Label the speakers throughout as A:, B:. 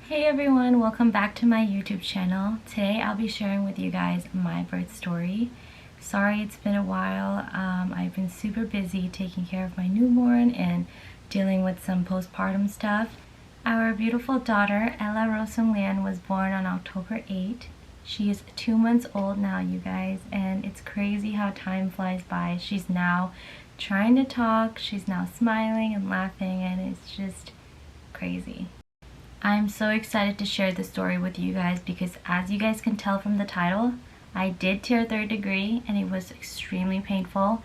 A: Hey everyone, welcome back to my YouTube channel. Today I'll be sharing with you guys my birth story. Sorry it's been a while. I've been super busy taking care of my newborn and dealing with some postpartum stuff. Our beautiful daughter, Ella Rosung Lian, was born on October 8. She is 2 months old now, you guys, and it's crazy how time flies by. She's now trying to talk, she's now smiling and laughing, and it's just crazy. I'm so excited to share this story with you guys because, as you guys can tell from the title, I did tear 3rd degree and it was extremely painful.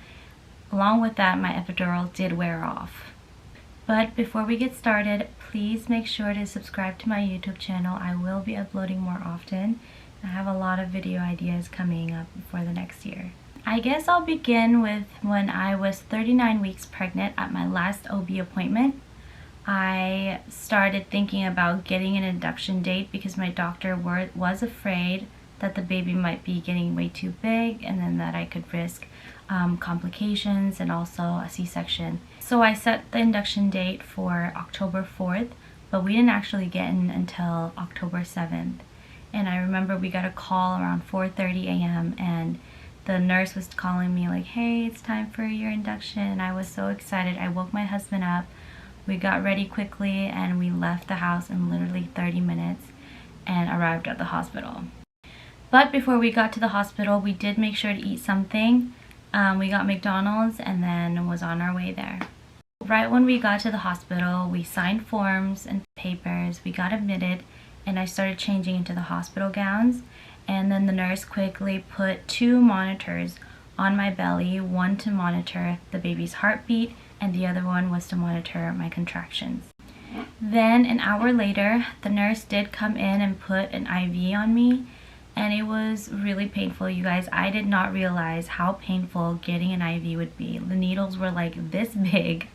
A: Along with that, my epidural did wear off. But before we get started, please make sure to subscribe to my YouTube channel. I will be uploading more often. I have a lot of video ideas coming up for the next year. I guess I'll begin with when I was 39 weeks pregnant at my last OB appointment. I started thinking about getting an induction date because my doctor was afraid that the baby might be getting way too big and then that I could risk complications and also a C-section. So I set the induction date for October 4th, but we didn't actually get in until October 7th. And I remember we got a call around 4:30 a.m. and the nurse was calling me like, hey, it's time for your induction. And I was so excited. I woke my husband up. We got ready quickly and we left the house in literally 30 minutes and arrived at the hospital. But before we got to the hospital, we did make sure to eat something. We got McDonald's and then was on our way there. Right when we got to the hospital, we signed forms and papers, we got admitted, and I started changing into the hospital gowns. And then the nurse quickly put 2 monitors on my belly, one to monitor the baby's heartbeat and the other one was to monitor my contractions. Then an hour later, the nurse did come in and put an IV on me, and it was really painful, you guys. I did not realize how painful getting an IV would be. The needles were like this big,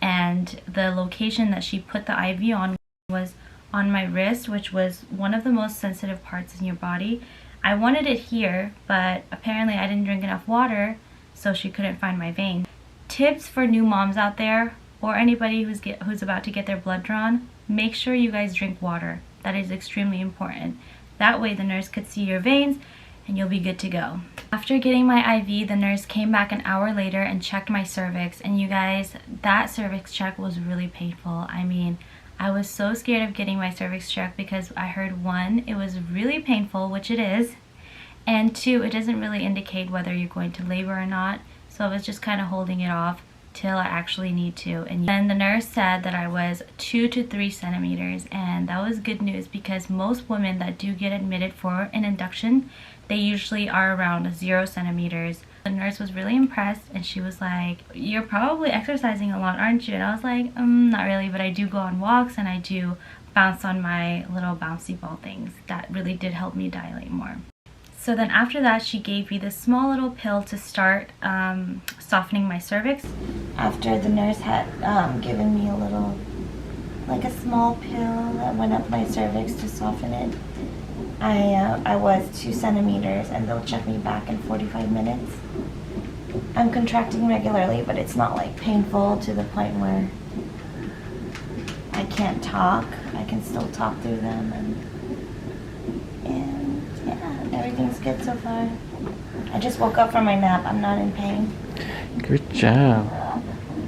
A: and the location that she put the IV on was on my wrist, which was one of the most sensitive parts in your body. I wanted it here, but apparently I didn't drink enough water, so she couldn't find my vein. Tips for new moms out there, or anybody who's about to get their blood drawn: make sure you guys drink water. That is extremely important. That way the nurse could see your veins and you'll be good to go. After getting my IV, the nurse came back an hour later and checked my cervix, and you guys, that cervix check was really painful. I mean, I was so scared of getting my cervix checked because I heard, 1, it was really painful, which it is, and 2, it doesn't really indicate whether you're going to labor or not. So I was just kind of holding it off till I actually need to. And then the nurse said that I was 2 to 3 centimeters, and that was good news because most women that do get admitted for an induction, they usually are around 0 centimeters. The nurse was really impressed and she was like, you're probably exercising a lot, aren't you? And I was like, not really, but I do go on walks and I do bounce on my little bouncy ball things. That really did help me dilate more. So then after that, she gave me this small little pill to start softening my cervix. After the nurse had given me a little, like a small pill that went up my cervix to soften it, I was 2 centimeters and they'll check me back in 45 minutes. I'm contracting regularly, but it's not like painful to the point where I can't talk. I can still talk through them, and yeah, everything's good so far. I just woke up from my nap. I'm not in pain.
B: Good job.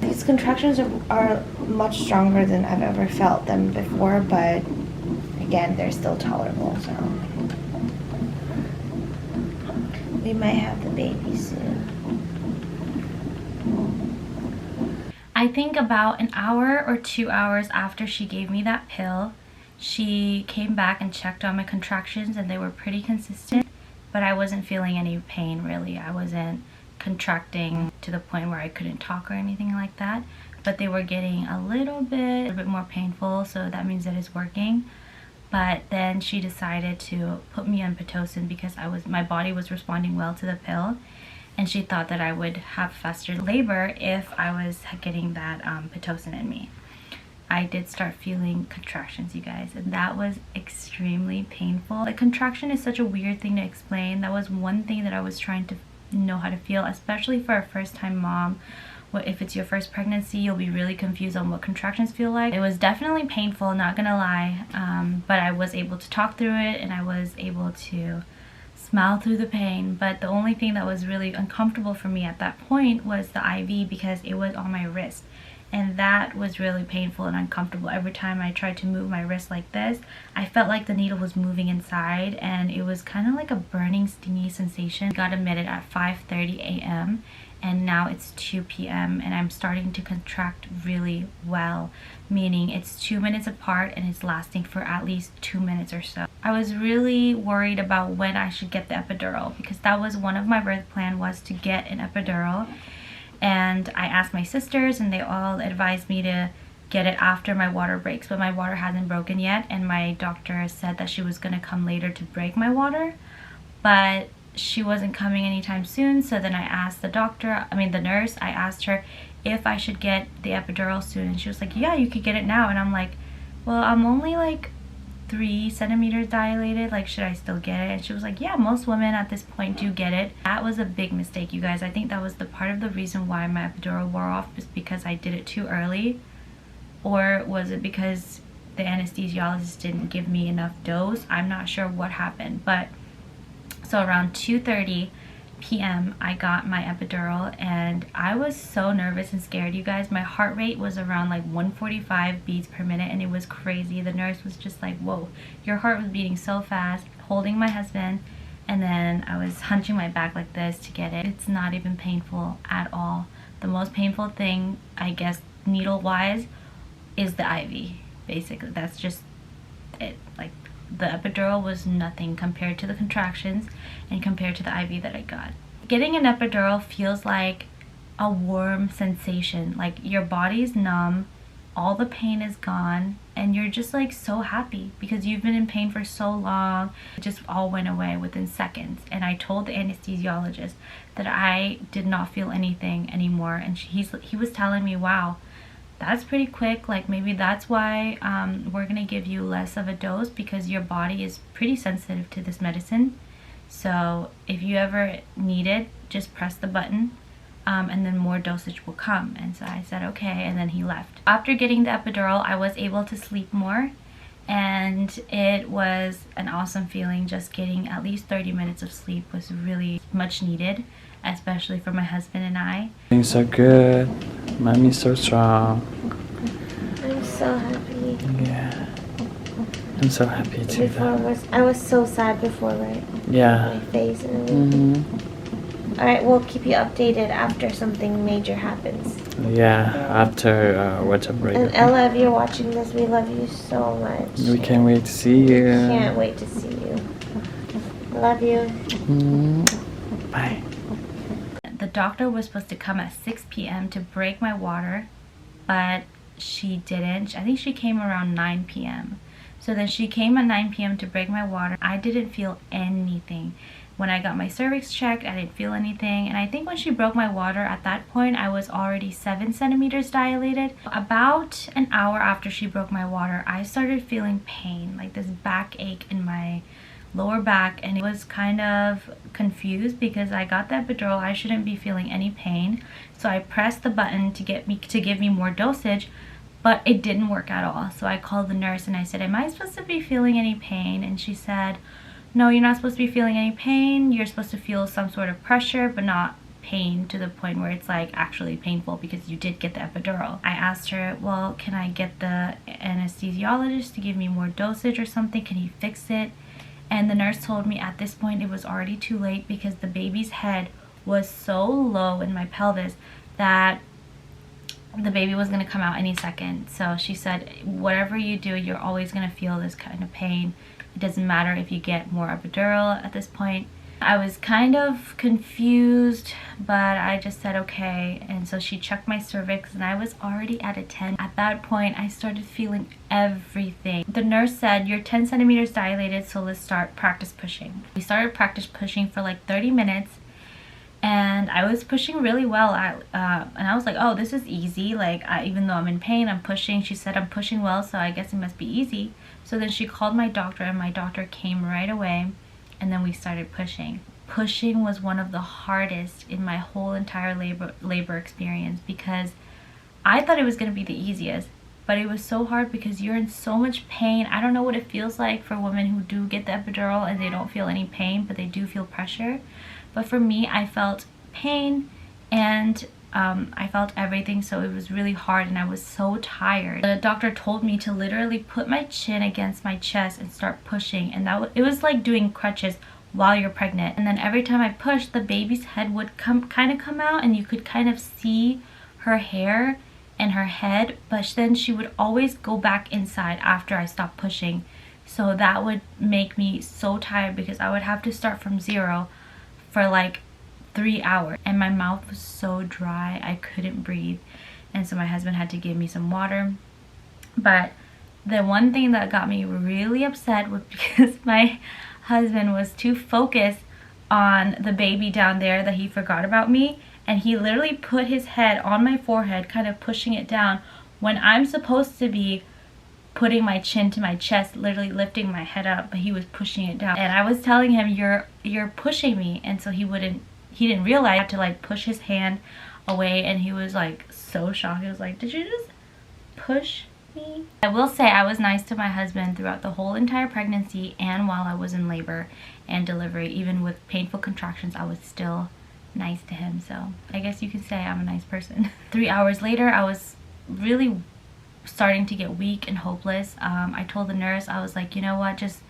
C: These contractions are much stronger than I've ever felt them before, but again, they're still tolerable, so we might have the baby soon.
A: I think about an hour or 2 hours after she gave me that pill, she came back and checked on my contractions, and they were pretty consistent, but I wasn't feeling any pain really. I wasn't contracting to the point where I couldn't talk or anything like that, but they were getting a little bit more painful, so that means that it's working. But then she decided to put me on Pitocin because my body was responding well to the pill, and she thought that I would have faster labor if I was getting that Pitocin in me. I did start feeling contractions, you guys, and that was extremely painful. A contraction is such a weird thing to explain. That was one thing that I was trying to know how to feel, especially for a first-time mom if it's your first pregnancy, you'll be really confused on what contractions feel like. It was definitely painful, not gonna lie, but I was able to talk through it and I was able to smile through the pain. But the only thing that was really uncomfortable for me at that point was the IV, because it was on my wrist, and that was really painful and uncomfortable. Every time I tried to move my wrist like this, I felt like the needle was moving inside, and it was kind of like a burning, stingy sensation. I got admitted at 5:30 a.m. and now it's 2 p.m. and I'm starting to contract really well, meaning it's 2 minutes apart and it's lasting for at least 2 minutes or so. I was really worried about when I should get the epidural, because that was one of my birth plan, was to get an epidural. And I asked my sisters and they all advised me to get it after my water breaks, but my water hasn't broken yet, and my doctor said that she was going to come later to break my water, but she wasn't coming anytime soon. So then I asked the nurse, I asked her if I should get the epidural soon, and she was like, yeah, you could get it now. And I'm like, well, I'm only like 3 centimeters dilated, like should I still get it? And she was like, yeah, most women at this point do get it. That was a big mistake, you guys. I think that was the part of the reason why my epidural wore off, is because I did it too early, or was it because the anesthesiologist didn't give me enough dose? I'm not sure what happened, but so around 2:30 p.m. I got my epidural, and I was so nervous and scared, you guys. My heart rate was around like 145 beats per minute, and it was crazy. The nurse was just like, whoa, your heart was beating so fast, holding my husband, and then I was hunching my back like this to get it. It's not even painful at all. The most painful thing, I guess, needle wise, is the IV. Basically, that's just it. Like, the epidural was nothing compared to the contractions and compared to the IV that I got. Getting an epidural feels like a warm sensation. Like, your body's numb, all the pain is gone, and you're just like so happy because you've been in pain for so long. It just all went away within seconds. And I told the anesthesiologist that I did not feel anything anymore, and he was telling me, wow, that's pretty quick. Like, maybe that's why we're gonna give you less of a dose, because your body is pretty sensitive to this medicine. So if you ever need it, just press the button, and then more dosage will come. And so I said okay, and then he left. After getting the epidural, I was able to sleep more, and it was an awesome feeling. Just getting at least 30 minutes of sleep was really much needed, especially for my husband and I.
B: Doing so good. Mommy's so strong.
C: I'm so happy.
B: Yeah. I'm so happy too.
C: I was so sad before, right?
B: Yeah.
C: My face and everything. Alright, we'll keep you updated after something major happens.
B: Yeah, after water break.
C: And Ella, if you're watching this, we love you so much.
B: We can't wait to see you.
C: Can't wait to see you. Love you.
B: Bye.
A: The doctor was supposed to come at 6 p.m. to break my water, but she didn't. I think she came around 9 p.m. So then she came at 9 p.m. to break my water. I didn't feel anything. When I got my cervix checked, I didn't feel anything. And I think when she broke my water, at that point, I was already 7 centimeters dilated. About an hour after she broke my water, I started feeling pain, like this backache in my lower back, and it was kind of confused because I got the epidural. I shouldn't be feeling any pain. So I pressed the button to give me more dosage, but it didn't work at all. So I called the nurse and I said, am I supposed to be feeling any pain? And she said, no, you're not supposed to be feeling any pain. You're supposed to feel some sort of pressure, but not pain to the point where it's like actually painful, because you did get the epidural. I asked her, well, can I get the anesthesiologist to give me more dosage or something? Can he fix it? And the nurse told me at this point it was already too late, because the baby's head was so low in my pelvis that the baby was going to come out any second. So she said, whatever you do, you're always going to feel this kind of pain. It doesn't matter if you get more epidural at this point. I was kind of confused, but I just said okay. And so she checked my cervix, and I was already at a 10. At that point, I started feeling everything. The nurse said, you're 10 centimeters dilated, so let's start practice pushing. We started practice pushing for like 30 minutes, and I was pushing really well. And I was like, oh, this is easy. Like, even though I'm in pain, I'm pushing. She said I'm pushing well, so I guess it must be easy. So then she called my doctor, and my doctor came right away. And then we started pushing. pushing was one of the hardest in my whole entire labor experience, because I thought it was going to be the easiest, but it was so hard because you're in so much pain. I don't know what it feels like for women who do get the epidural and they don't feel any pain, but they do feel pressure. But for me, I felt pain and I felt everything, so it was really hard and I was so tired. The doctor told me to literally put my chin against my chest and start pushing, and it was like doing crutches while you're pregnant. And then every time I pushed, the baby's head would kind of come out, and you could kind of see her hair and her head, but then she would always go back inside after I stopped pushing. So that would make me so tired because I would have to start from zero for like 3 hours, and my mouth was so dry I couldn't breathe, and so my husband had to give me some water. But the one thing that got me really upset was because my husband was too focused on the baby down there that he forgot about me, and he literally put his head on my forehead, kind of pushing it down, when I'm supposed to be putting my chin to my chest, literally lifting my head up, but he was pushing it down. And I was telling him, you're pushing me, and so he didn't realize I had to like push his hand away, and he was like so shocked. He was like, did you just push me? I will say I was nice to my husband throughout the whole entire pregnancy and while I was in labor and delivery. Even with painful contractions, I was still nice to him, so I guess you could say I'm a nice person. 3 hours later, I was really starting to get weak and hopeless. I told the nurse, I was like, you know what, just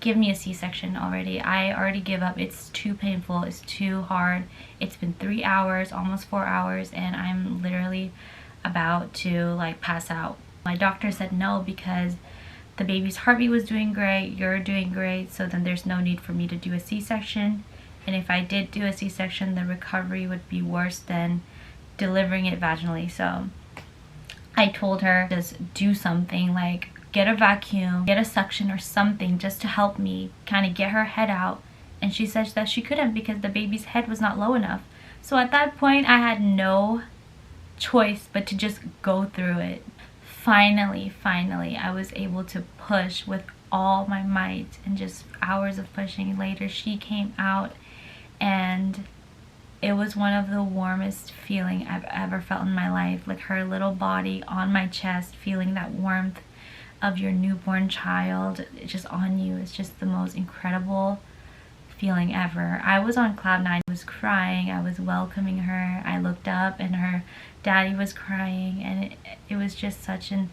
A: give me a C-section already. I already give up. It's too painful. It's too hard. It's been 3 hours, almost 4 hours, and I'm literally about to like pass out. My doctor said no because the baby's heartbeat was doing great, you're doing great, so then there's no need for me to do a C-section. And if I did do a C-section, the recovery would be worse than delivering it vaginally. So I told her, just do something, like get a vacuum, get a suction or something just to help me kind of get her head out. And she said that she couldn't because the baby's head was not low enough. So at that point, I had no choice but to just go through it. Finally, I was able to push with all my might, and just hours of pushing later, she came out, and it was one of the warmest feeling I've ever felt in my life. Like her little body on my chest, feeling that warmth of your newborn child just on you. It's just the most incredible feeling ever. I was on cloud nine. I was crying. I was welcoming her. I looked up and her daddy was crying, and it was just such an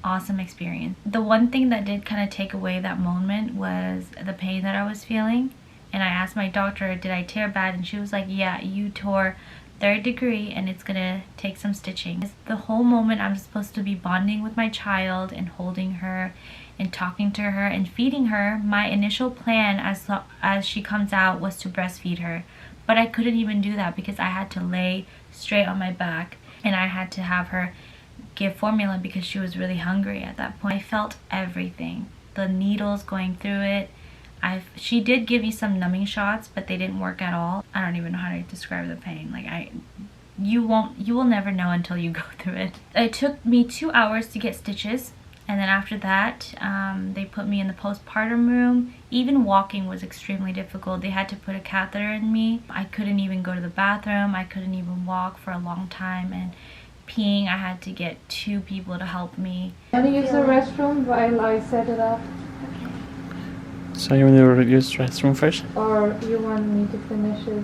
A: awesome experience. The one thing that did kind of take away that moment was the pain that I was feeling. And I asked my doctor, did I tear bad? And she was like, yeah, you tore 3rd degree and it's gonna take some stitching. The whole moment I'm supposed to be bonding with my child and holding her and talking to her and feeding her. My initial plan as she comes out was to breastfeed her, but I couldn't even do that because I had to lay straight on my back and I had to have her give formula because she was really hungry at that point. I felt everything, the needles going through it. She did give me some numbing shots, but they didn't work at all. I don't even know how to describe the pain. Like you will never know until you go through it. It took me 2 hours to get stitches, and then after that, they put me in the postpartum room. Even walking was extremely difficult. They had to put a catheter in me. I couldn't even go to the bathroom. I couldn't even walk for a long time, and peeing, I had to get 2 people to help me.
D: Can you use the restroom while I set it up?
B: So you want to use restroom first?
D: Or you want me to finish it?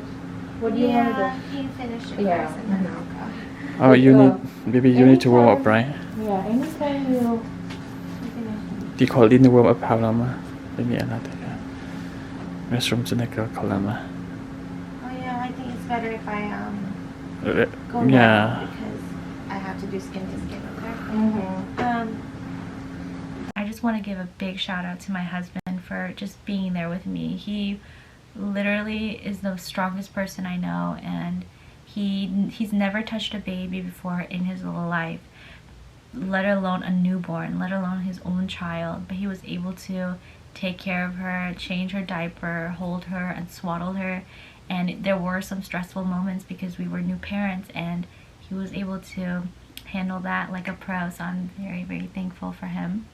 D: What do you want to do?
C: you finish it
D: Yeah.
C: first and then I'll go.
B: Oh, you need, maybe you need to warm up, right?
D: Yeah, anytime you...
B: ဒီခေါ်လေးနေ warm up 好了吗？对面那这个 restroom 是那个口了吗？
C: Oh yeah, I think it's better if I go
B: Yeah.
C: now because I have to do skin to skin, okay?
A: I just want to give a big shout out to my husband for just being there with me. He literally is the strongest person I know, and he's never touched a baby before in his little life, let alone a newborn, let alone his own child. But he was able to take care of her, change her diaper, hold her, and swaddle her. And there were some stressful moments because we were new parents, and he was able to handle that like a pro, so I'm very, very thankful for him.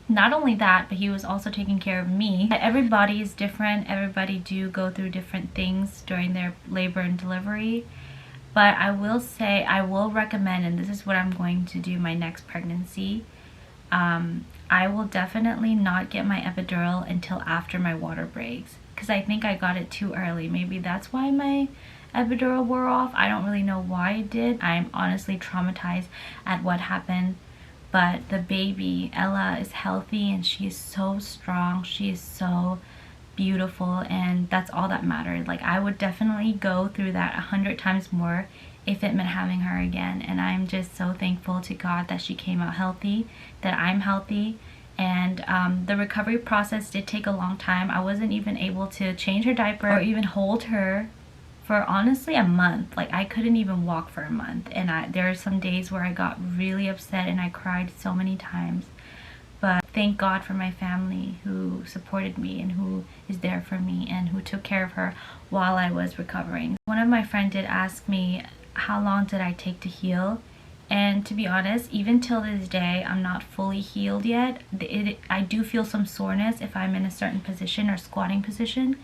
A: not only that, but he was also taking care of me. Everybody is different. Everybody do go through different things during their labor and delivery. But I will say, I will recommend, and this is what I'm going to do my next pregnancy, I will definitely not get my epidural until after my water breaks, because I think I got it too early. Maybe that's why my epidural wore off. I don't really know why it did. I'm honestly traumatized at what happened. But the baby, Ella, is healthy and she is so strong. She is so beautiful, and that's all that mattered. Like, I would definitely go through that 100 times more if it meant having her again. And I'm just so thankful to God that she came out healthy, that I'm healthy. And the recovery process did take a long time. I wasn't even able to change her diaper or even hold her for honestly a month. Like, I couldn't even walk for a month. And there are some days where I got really upset and I cried so many times. But thank God for my family who supported me and who is there for me and who took care of her while I was recovering. One of my friends did ask me how long did I take to heal, and to be honest, even till this day, I'm not fully healed yet. I do feel some soreness if I'm in a certain position or squatting position,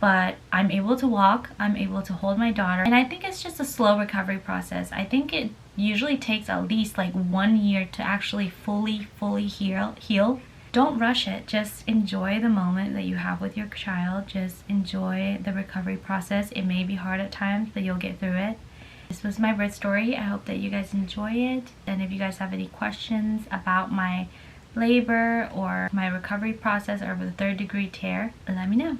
A: but I'm able to walk, I'm able to hold my daughter, and I think it's just a slow recovery process. I think it usually takes at least like 1 year to actually fully heal. Don't rush it. Just enjoy the moment that you have with your child. Just enjoy the recovery process. It may be hard at times, but you'll get through it. This was my birth story. I hope that you guys enjoy it, and if you guys have any questions about my labor or my recovery process or the 3rd degree tear, let me know.